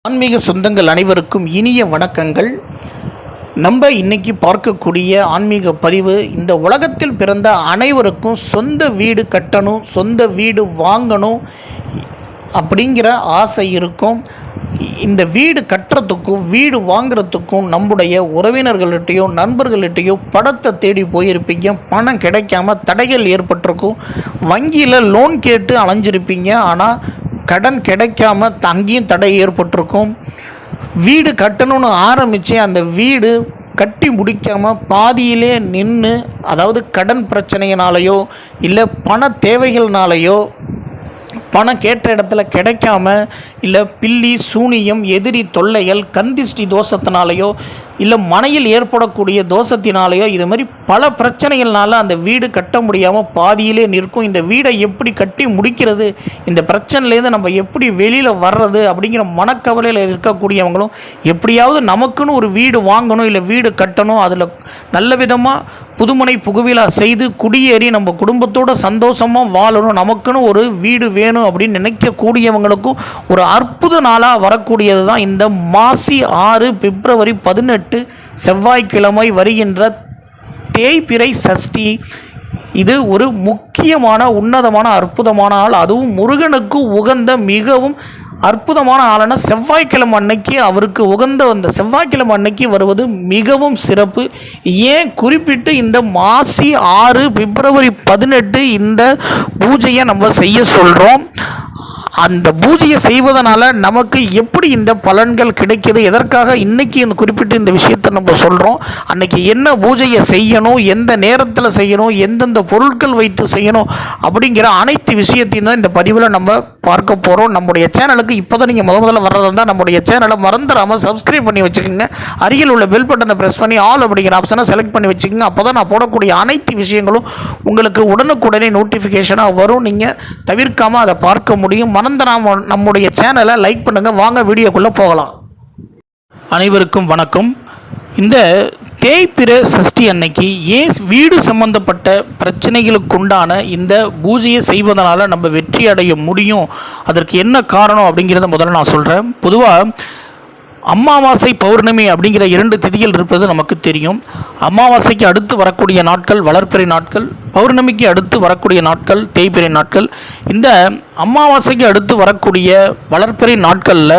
ஆன்மீக சொந்தங்கள் அனைவருக்கும் இனிய வணக்கங்கள். நம்ம இன்னைக்கு பார்க்கக்கூடிய ஆன்மீக பதிவு, இந்த உலகத்தில் பிறந்த அனைவருக்கும் சொந்த வீடு கட்டணும், சொந்த வீடு வாங்கணும் அப்படிங்கிற ஆசை இருக்கும். இந்த வீடு கட்டுறதுக்கும் வீடு வாங்குறதுக்கும் நம்முடைய உறவினர்கள்கிட்டையோ நண்பர்கள்கிட்டையோ படத்தை தேடி போயிருப்பீங்க. பணம் கிடைக்காம தடைகள் ஏற்பட்டிருக்கும். வங்கியில் லோன் கேட்டு அலைஞ்சிருப்பீங்க. ஆனால் கடன் கிடைக்காம அங்கேயும் தடை ஏற்பட்டிருக்கும். வீடு கட்டணும்னு ஆரம்பித்து அந்த வீடு கட்டி முடிக்காமல் பாதியிலே நின்று, அதாவது கடன் பிரச்சனையினாலேயோ இல்லை பண தேவைகள்னாலேயோ, பணம் கேட்ட இடத்துல கிடைக்காம, இல்லை பில்லி சூனியம் எதிரி தொல்லைகள் கந்திஷ்டி தோஷத்தினாலேயோ இல்லை மனையில் ஏற்படக்கூடிய தோஷத்தினாலேயோ இது மாதிரி பல பிரச்சனைகள்னால அந்த வீடு கட்ட முடியாமல் பாதியிலே நிற்கும். இந்த வீடை எப்படி கட்டி முடிக்கிறது, இந்த பிரச்சனையிலேருந்து நம்ம எப்படி வெளியில் வர்றது அப்படிங்கிற மனக்கவலையில் இருக்கக்கூடியவங்களும், எப்படியாவது நமக்குன்னு ஒரு வீடு வாங்கணும் இல்லை வீடு கட்டணும், அதில் நல்ல விதமாக புதுமனை புகுவிழா செய்து குடியேறி நம்ம குடும்பத்தோடு சந்தோஷமாக வாழணும், நமக்குன்னு ஒரு வீடு வேணும் அப்படின்னு நினைக்கக்கூடியவங்களுக்கும் ஒரு அற்புத நாளாக வரக்கூடியது தான் இந்த மாசி 6 பிப்ரவரி 18 செவ்வாய்க்கிழமை வருகின்ற தேய்பிறை சஷ்டி. இது ஒரு முக்கியமான உன்னதமான அற்புதமான நாள். அதுவும் முருகனுக்கு உகந்த மிகவும் அற்புதமான ஆளான செவ்வாய்க்கிழமை அன்னைக்கு, அவருக்கு உகந்த அந்த செவ்வாய்க்கிழமை அன்னைக்கு வருவது மிகவும் சிறப்பு. ஏன் குறிப்பிட்டு இந்த மாசி 6 பிப்ரவரி 18 இந்த பூஜையை நம்ம செய்ய சொல்கிறோம்? அந்த பூஜையை செய்வதனால நமக்கு எப்படி இந்த பலன்கள் கிடைக்கிது, எதற்காக இன்றைக்கி இந்த குறிப்பிட்டு இந்த விஷயத்தை நம்ம சொல்கிறோம், அன்றைக்கி என்ன பூஜையை செய்யணும், எந்த நேரத்தில் செய்யணும், எந்தெந்த பொருட்கள் வைத்து செய்யணும் அப்படிங்கிற அனைத்து விஷயத்தையும் தான் இந்த பதிவில் நம்ம பார்க்க போகிறோம். நம்முடைய சேனலுக்கு இப்போ தான் நீங்கள் முதல்ல வர்றதா இருந்தால் நம்முடைய சேனலை மறந்துடாமல் சப்ஸ்கிரைப் பண்ணி வச்சுக்கோங்க. அருகில் உள்ள பெல் பட்டனை ப்ரெஸ் பண்ணி ஆல் அப்படிங்கிற ஆப்ஷனை செலக்ட் பண்ணி வச்சுக்கோங்க. அப்போ தான் நான் போடக்கூடிய அனைத்து விஷயங்களும் உங்களுக்கு உடனுக்குடனே நோட்டிஃபிகேஷனாக வரும். நீங்கள் தவிர்க்காமல் அதை பார்க்க முடியும். மறந்துடாமல் நம்முடைய சேனலை லைக் பண்ணுங்கள். வாங்க வீடியோக்குள்ளே போகலாம். அனைவருக்கும் வணக்கம். இந்த தேய்பிறை சஷ்டி அன்னைக்கு ஏன் வீடு சம்பந்தப்பட்ட பிரச்சனைகளுக்குண்டான இந்த பூஜையை செய்வதனால நம்ம வெற்றி அடைய முடியும், அதற்கு என்ன காரணம் அப்படிங்கிறத முதல்ல நான் சொல்கிறேன். பொதுவாக அமாவாசை பௌர்ணமி அப்படிங்கிற 2 திதிகள் இருப்பது நமக்கு தெரியும். அமாவாசைக்கு அடுத்து வரக்கூடிய நாட்கள் வளர்பிறை நாட்கள், பௌர்ணமிக்கு அடுத்து வரக்கூடிய நாட்கள் தேய்பிறை நாட்கள். இந்த அமாவாசைக்கு அடுத்து வரக்கூடிய வளர்பிறை நாட்களில்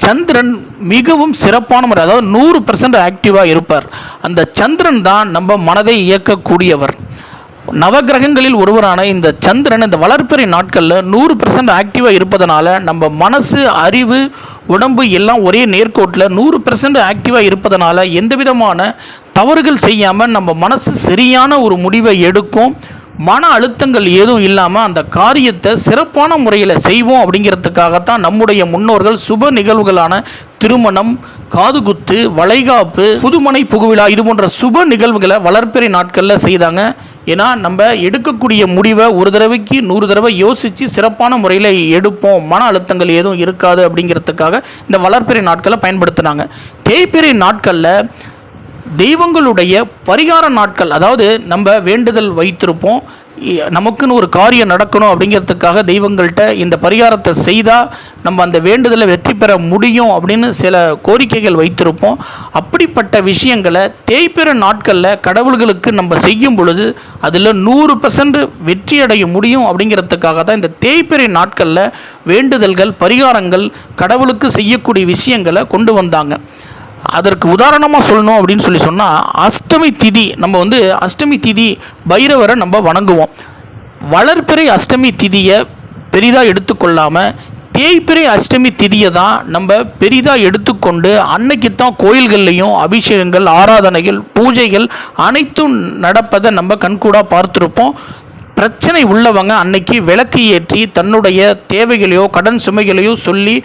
சந்திரன் மிகவும் சிறப்பான முறை, அதாவது 100% ஆக்டிவாக இருப்பார். அந்த சந்திரன் தான் நம்ம மனதை இயக்கக்கூடியவர். நவகிரகங்களில் ஒருவரான இந்த சந்திரன் இந்த வளர்பிறை நாட்களில் 100% ஆக்டிவாக இருப்பதனால நம்ம மனசு, அறிவு, உடம்பு எல்லாம் ஒரே நேர்கோட்டில் 100% ஆக்டிவாக இருப்பதனால எந்த விதமான தவறுகள் செய்யாமல் நம்ம மனசு சரியான ஒரு முடிவை எடுக்கும். மன அழுத்தங்கள் எதுவும் இல்லாமல் அந்த காரியத்தை சிறப்பான முறையில் செய்வோம். அப்படிங்கிறதுக்காகத்தான் நம்முடைய முன்னோர்கள் சுப நிகழ்வுகளான திருமணம், காதுகுத்து, வளைகாப்பு, புதுமனை புகுவிழா இது போன்ற சுப நிகழ்வுகளை வளர்பிறை நாட்களில் செய்தாங்க. ஏன்னா நம்ம எடுக்கக்கூடிய முடிவை ஒரு தடவைக்கு 100 தடவை யோசித்து சிறப்பான முறையில் எடுப்போம், மன அழுத்தங்கள் எதுவும் இருக்காது அப்படிங்கிறதுக்காக இந்த வளர்பிறை நாட்களை பயன்படுத்தினாங்க. தேய்பிறை நாட்களில் தெய்வங்களுடைய பரிகார நாட்கள், அதாவது நம்ம வேண்டுதல் வைத்திருப்போம், நமக்குன்னு ஒரு காரியம் நடக்கணும் அப்படிங்கிறதுக்காக தெய்வங்கள்கிட்ட இந்த பரிகாரத்தை செய்தால் நம்ம அந்த வேண்டுதலை வெற்றி பெற முடியும் அப்படின்னு சில கோரிக்கைகள் வைத்திருப்போம். அப்படிப்பட்ட விஷயங்களை தேய்பிறை நாட்களில் கடவுள்களுக்கு நம்ம செய்யும் பொழுது அதில் 100% வெற்றி அடைய முடியும். அப்படிங்கிறதுக்காக தான் இந்த தேய்பிறை நாட்களில் வேண்டுதல்கள், பரிகாரங்கள், கடவுளுக்கு செய்யக்கூடிய விஷயங்களை கொண்டு வந்தாங்க. அதற்கு உதாரணமாக சொல்லணும் அப்படின்னு சொன்னால் அஷ்டமி திதி, நம்ம அஷ்டமி திதி பைரவரை நம்ம வணங்குவோம். வளர்பிறை அஷ்டமி திதியை பெரிதாக எடுத்துக்கொள்ளாமல் தேய்பிறை அஷ்டமி திதியை தான் நம்ம பெரிதாக எடுத்துக்கொண்டு அன்னைக்கு தான் கோயில்கள்லையும் அபிஷேகங்கள், ஆராதனைகள், பூஜைகள் அனைத்தும் நடப்பதை நம்ம கண்கூடாக பார்த்துருப்போம். பிரச்சனை உள்ளவங்க அன்னைக்கு விளக்கு ஏற்றி தன்னுடைய தேவைகளையோ கடன் சுமைகளையோ சொல்லி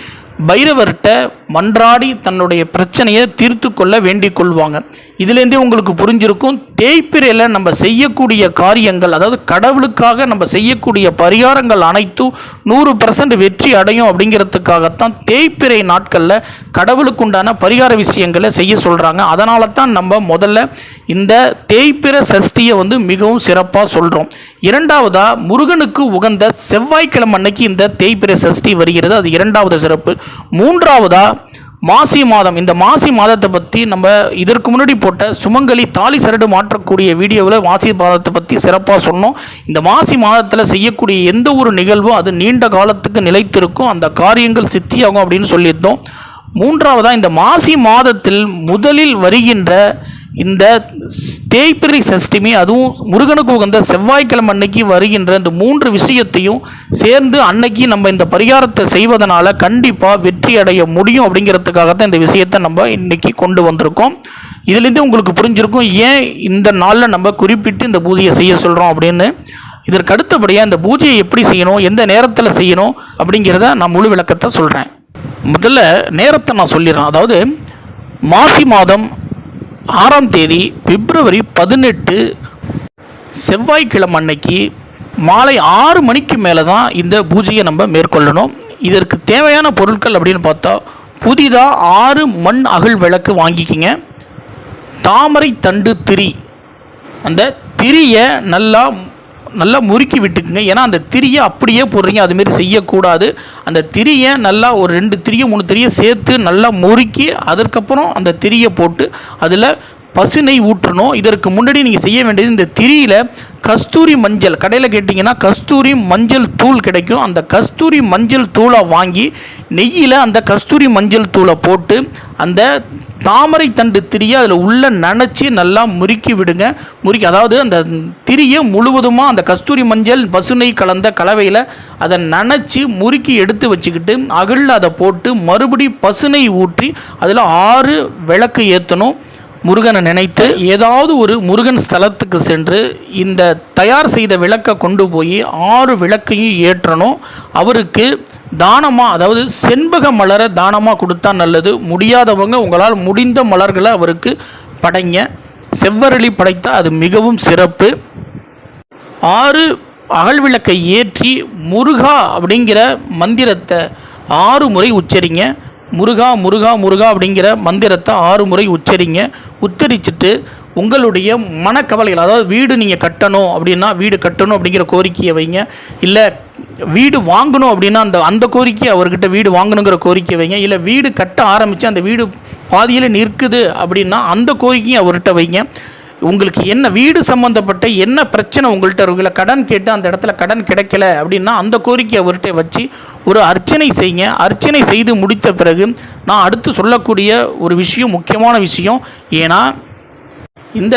பைரவர்கிட்ட மன்றாடி தன்னுடைய பிரச்சனையை தீர்த்து கொள்ள வேண்டிக் கொள்வாங்க. இதுலேருந்தே உங்களுக்கு புரிஞ்சிருக்கும், தேய்பிறையில் நம்ம செய்யக்கூடிய காரியங்கள், அதாவது கடவுளுக்காக நம்ம செய்யக்கூடிய பரிகாரங்கள் அனைத்தும் 100% வெற்றி அடையும் அப்படிங்கிறதுக்காகத்தான் தேய்பிறை நாட்களில் கடவுளுக்குண்டான பரிகார விஷயங்களை செய்ய சொல்கிறாங்க. அதனால தான் நம்ம முதல்ல இந்த தேய்பிறை சஷ்டியை மிகவும் சிறப்பாக சொல்கிறோம். இரண்டாவதாக, முருகனுக்கு உகந்த செவ்வாய்க்கிழமை அன்னைக்கு இந்த தேய்பிறை சஷ்டி வருகிறது. அது இரண்டாவது சிறப்பு. மூன்றாவதாக, மாசி மாதம். இந்த மாசி மாதத்தை பற்றி நம்ம இதற்கு முன்னாடி போட்ட சுமங்கலி தாலி சரடு மாற்றக்கூடிய வீடியோவில் மாசி மாதத்தை பற்றி சிறப்பாக சொன்னோம். இந்த மாசி மாதத்தில் செய்யக்கூடிய எந்த ஒரு நிகழ்வும் அது நீண்ட காலத்துக்கு நிலைத்திருக்கும், அந்த காரியங்கள் சித்தியாகும் அப்படின்னு சொல்லியிருந்தோம். மூன்றாவதாக, இந்த மாசி மாதத்தில் முதலில் வருகின்ற இந்த தேய்பிறை சஷ்டிமி, அதுவும் முருகனுக்கு உகந்த செவ்வாய்க்கிழமை அன்னைக்கு வருகின்ற இந்த 3 விஷயத்தையும் சேர்ந்து அன்னைக்கு நம்ம இந்த பரிகாரத்தை செய்வதனால கண்டிப்பாக வெற்றி அடைய முடியும் அப்படிங்கிறதுக்காகத்தான் இந்த விஷயத்தை நம்ம இன்னைக்கு கொண்டு வந்திருக்கோம். இதுலேருந்து உங்களுக்கு புரிஞ்சிருக்கும் ஏன் இந்த நாளில் நம்ம குறிப்பிட்டு இந்த பூஜையை செய்ய சொல்கிறோம் அப்படின்னு. இதற்கு அடுத்தபடியாக இந்த பூஜையை எப்படி செய்யணும், எந்த நேரத்தில் செய்யணும் அப்படிங்கிறத நான் முழு விளக்கத்தை சொல்கிறேன். முதல்ல நேரத்தை நான் சொல்லிடுறேன். அதாவது மாசி மாதம் 6ஆம் தேதி பிப்ரவரி 18 செவ்வாய்க்கிழமை அன்னைக்கு மாலை 6 மணிக்கு மேலே தான் இந்த பூஜையை நம்ம மேற்கொள்ளணும். இதற்கு தேவையான பொருட்கள் அப்படின்னு பார்த்தா, புதிதாக 6 மண் அகல் விளக்கு வாங்கிக்கிங்க. தாமரை தண்டு திரி, அந்த திரியை நல்லா முறுக்கி விட்டுக்குங்க. ஏன்னா அந்த திரியை அப்படியே போடுறீங்க, அதுமாரி செய்யக்கூடாது. அந்த திரியை நல்லா ஒரு 2 திரியை 3 திரியை சேர்த்து நல்லா முறுக்கி அதற்கப்புறம் அந்த திரியை போட்டு அதில் பசுனை ஊற்றணும். இதற்கு முன்னாடி நீங்கள் செய்ய வேண்டியது, இந்த திரியில் கஸ்தூரி மஞ்சள், கடையில் கேட்டிங்கன்னா கஸ்தூரி மஞ்சள் தூள் கிடைக்கும். அந்த கஸ்தூரி மஞ்சள் தூளை வாங்கி நெய்யில் அந்த கஸ்தூரி மஞ்சள் தூளை போட்டு அந்த தாமரை தண்டு திரியை அதில் உள்ள நனைச்சி நல்லா முறுக்கி விடுங்க. அதாவது அந்த திரியை முழுவதுமாக அந்த கஸ்தூரி மஞ்சள் பசுனை கலந்த கலவையில் அதை நனைச்சி முறுக்கி எடுத்து வச்சுக்கிட்டு அகலில் அதை போட்டு மறுபடி பசுனை ஊற்றி அதில் 6 விளக்கு ஏற்றணும். முருகனை நினைத்து ஏதாவது ஒரு முருகன் ஸ்தலத்துக்கு சென்று இந்த தயார் செய்த விளக்கை கொண்டு போய் 6 விளக்கையும் ஏற்றணும். அவருக்கு தானமாக, அதாவது செண்பக மலரை தானமாக கொடுத்தா நல்லது. முடியாதவங்க உங்களால் முடிந்த மலர்களை அவருக்கு படைங்க. செவ்வரளி படைத்தால் அது மிகவும் சிறப்பு. 6 அகல் விளக்கை ஏற்றி முருகா அப்படிங்கிற மந்திரத்தை 6 முறை உச்சரிங்க. முருகா முருகா முருகா அப்படிங்கிற மந்திரத்தை 6 முறை உச்சரிங்க. உச்சரிச்சுட்டு உங்களுடைய மனக்கவலைகள், அதாவது வீடு நீங்கள் கட்டணும் அப்படின்னா வீடு கட்டணும் அப்படிங்கிற கோரிக்கையை வைங்க. இல்லை வீடு வாங்கணும் அப்படின்னா அந்த கோரிக்கை அவர்கிட்ட வீடு வாங்கணுங்கிற கோரிக்கை வைங்க. இல்லை வீடு கட்ட ஆரம்பித்து அந்த வீடு பாதியில் நிற்குது அப்படின்னா அந்த கோரிக்கையும் அவர்கிட்ட வைங்க. உங்களுக்கு என்ன வீடு சம்மந்தப்பட்ட என்ன பிரச்சனை உங்கள்கிட்ட இருக்குல்ல, கடன் கேட்டு அந்த இடத்துல கடன் கிடைக்கல அப்படின்னா அந்த கோரிக்கை அவர்கிட்ட வச்சு ஒரு அர்ச்சனை செய்யுங்க. அர்ச்சனை செய்து முடித்த பிறகு நான் அடுத்து சொல்லக்கூடிய ஒரு விஷயம் முக்கியமான விஷயம். ஏன்னா இந்த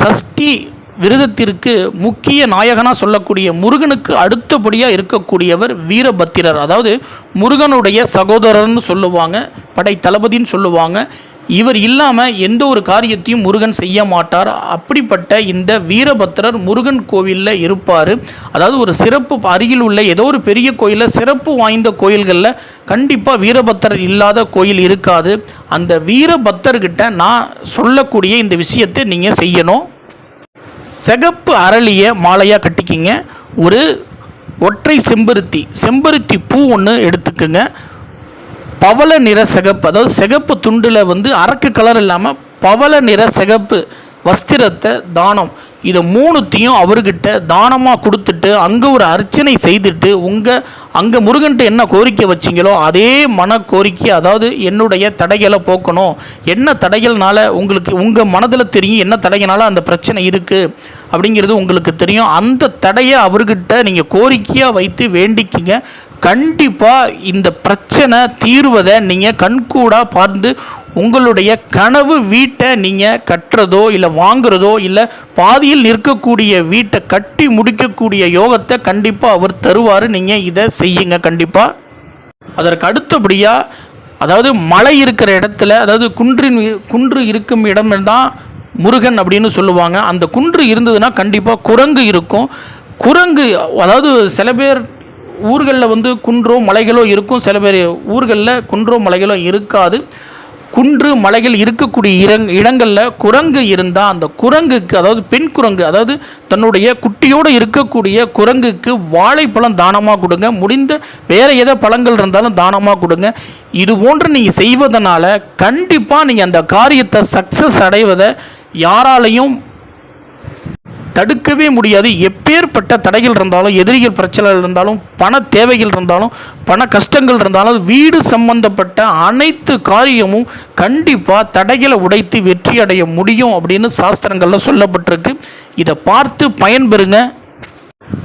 சஷ்டி விரதத்திற்கு முக்கிய நாயகனாக சொல்லக்கூடிய முருகனுக்கு அடுத்தபடியாக இருக்கக்கூடியவர் வீரபத்திரர். அதாவது முருகனுடைய சகோதரர்னு சொல்லுவாங்க, படை தளபதின்னு சொல்லுவாங்க. இவர் இல்லாமல் எந்த ஒரு காரியத்தையும் முருகன் செய்ய மாட்டார். அப்படிப்பட்ட இந்த வீரபத்திரர் முருகன் கோவிலில் இருப்பார். அதாவது ஒரு சிறப்பு அருகில் உள்ள ஏதோ ஒரு பெரிய கோயிலில், சிறப்பு வாய்ந்த கோயில்களில் கண்டிப்பாக வீரபத்திரர் இல்லாத கோயில் இருக்காது. அந்த வீரபத்திரர்கிட்ட நான் சொல்லக்கூடிய இந்த விஷயத்தை நீங்கள் செய்யணும். சிகப்பு அரளியை மாலையாக கட்டிக்கிங்க. ஒரு ஒற்றை செம்பருத்தி பூ ஒன்று எடுத்துக்குங்க. பவள நிற சிகப்பு, அதாவது சிகப்பு துண்டில் அரக்கு கலர் இல்லாமல் பவள நிற சிகப்பு வஸ்திரத்தை தானம், இதை 3த்தையும் அவர்கிட்ட தானமாக கொடுத்துட்டு அங்கே ஒரு அர்ச்சனை செய்துட்டு அங்கே முருகன்ட்டு என்ன கோரிக்கை வச்சிங்களோ அதே மன கோரிக்கை, அதாவது என்னுடைய தடைகளை போக்கணும், என்ன தடைகள்னால உங்களுக்கு உங்கள் மனதில் தெரியும் என்ன தடைகளால் அந்த பிரச்சனை இருக்குது அப்படிங்கிறது உங்களுக்கு தெரியும். அந்த தடையை அவர்கிட்ட நீங்கள் கோரிக்கையாக வைத்து வேண்டிக்கிங்க. கண்டிப்பாக இந்த பிரச்சனை தீர்வதை நீங்கள் கண்கூடாக பார்த்து உங்களுடைய கனவு வீட்டை நீங்கள் கட்டுறதோ இல்லை வாங்குறதோ இல்லை பாதியில் நிற்கக்கூடிய வீட்டை கட்டி முடிக்கக்கூடிய யோகத்தை கண்டிப்பாக அவர் தருவார். நீங்கள் இதை செய்யுங்க கண்டிப்பாக. அதற்கு அடுத்தபடியாக, அதாவது மலை இருக்கிற இடத்துல, அதாவது குன்று இருக்கும் இடம்தான் முருகன் அப்படின்னு சொல்லுவாங்க. அந்த குன்று இருந்ததுன்னா கண்டிப்பாக குரங்கு இருக்கும். குரங்கு, அதாவது சில பேர் ஊர்களில் குன்றோ மலைகளோ இருக்கும், சில பேர் ஊர்களில் குன்றோ மலைகளோ இருக்காது. குன்று மலைகள் இருக்கக்கூடிய இடங்களில் குரங்கு இருந்தால் அந்த குரங்குக்கு, அதாவது பெண் குரங்கு, அதாவது தன்னுடைய குட்டியோடு இருக்கக்கூடிய குரங்குக்கு வாழைப்பழம் தானமாக கொடுங்க. முடிந்த வேறு எதை பழங்கள் இருந்தாலும் தானமாக கொடுங்க. இது போன்று நீங்கள் செய்வதனால கண்டிப்பாக நீங்கள் அந்த காரியத்தை சக்ஸஸ் அடைவதை யாராலையும் தடுக்கவே முடியாது. எப்பேற்பட்ட தடைகள் இருந்தாலும், எதிரிகள் பிரச்சனைகள் இருந்தாலும், பண தேவைகள் இருந்தாலும், பண கஷ்டங்கள் இருந்தாலும், வீடு சம்பந்தப்பட்ட அனைத்து காரியமும் கண்டிப்பாக தடைகளை உடைத்து வெற்றி அடைய முடியும் அப்படின்னு சாஸ்திரங்களில் சொல்லப்பட்டிருக்கு. இதை பார்த்து பயன்பெறுங்க.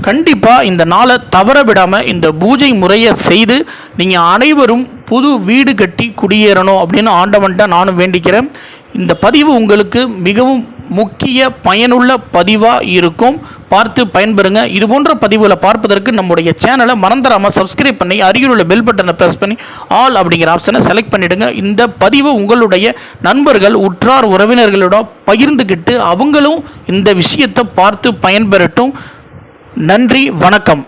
கண்டிப்பாக இந்த நாளை தவற விடாமல் இந்த பூஜை முறையை செய்து நீங்கள் அனைவரும் புது வீடு கட்டி குடியேறணும் அப்படின்னு ஆண்டவன்ட்ட நானும் வேண்டிக்கிறேன். இந்த பதிவு உங்களுக்கு மிகவும் முக்கிய பயனுள்ள பதிவாக இருக்கும். பார்த்து பயன்பெறுங்க. இது போன்ற பதிவுகளை பார்ப்பதற்கு நம்முடைய சேனலை மறந்துடாமல் சப்ஸ்கிரைப் பண்ணி அருகில் உள்ள பெல் பட்டனை ப்ரெஸ் பண்ணி ஆல் அப்படிங்கிற ஆப்ஷனை செலக்ட் பண்ணிவிடுங்க. இந்த பதிவு உங்களுடைய நண்பர்கள், உற்றார் உறவினர்களோட பகிர்ந்துக்கிட்டு அவங்களும் இந்த விஷயத்தை பார்த்து பயன்பெறட்டும். நன்றி, வணக்கம்.